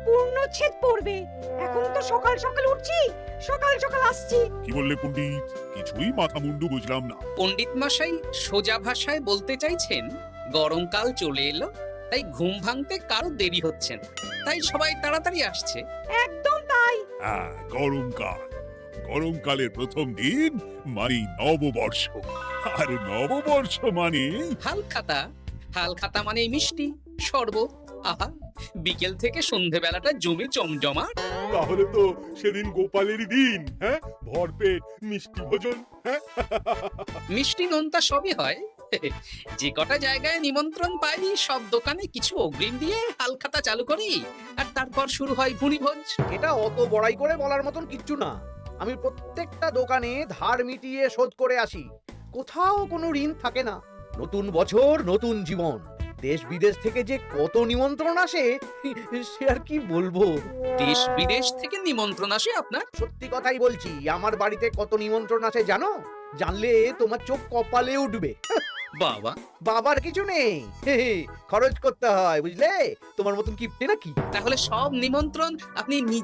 পূর্ণচ্ছেদ পড়বে। এখন তো সকাল সকাল উঠছি, সকাল সকাল আসছি। কি বললে পণ্ডিত? কিছুই মাথা মুন্ডু বুঝলাম না। পণ্ডিত মশাই সোজা ভাষায় বলতে চাইছেন গরমকাল চলে এলো, তাই ঘুম ভাঙতে কারো দেরি হচ্ছে না, তাই সবাই তাড়াতাড়ি আসছে। একদম তাই। হ্যাঁ, গরমকাল। গরমকালের প্রথম দিন মানে নববর্ষ। আর নববর্ষ মানে হালখাতা, হালখাতা মানে মিষ্টি শরবত। আহা, বিকেল থেকে সন্ধেবেলাটা জমে জমজমাট। তাহলে তো সেদিন গোপালেরই দিন, হ্যাঁ? ভরপেট মিষ্টি ভোজন, হ্যাঁ? মিষ্টি নোনতা সবই হয়। যে কটা জায়গায় নিমন্ত্রণ পাই সব দোকানে কিছু অগ্রিম দিয়ে হালখাতা চালু করি, আর তারপর শুরু হয় ভুরিভোজ। এটা অত বড়াই করে বলার মতন কিচ্ছু না। আমি প্রত্যেকটা দোকানে ধার মিটিয়ে শোধ করে আসি, কোথাও কোনো ঋণ থাকে না। নতুন বছর নতুন জীবন, দেশ বিদেশ থেকে যে কত নিমন্ত্রণ আসে সে আর কি বলবো। দেশ বিদেশ থেকে নিমন্ত্রণ আসে আপনার? সত্যি কথাই বলছি, আমার বাড়িতে কত নিমন্ত্রণ আসে জানো? জানলে তোমার চোখ কপালে উঠবে। বাবা, বাবার কিছু নেই, খরচ করতে হয় বুঝলে, তোমার মতন কিপটে নাকি। তাহলে সব নিমন্ত্রণ আপনি নিজে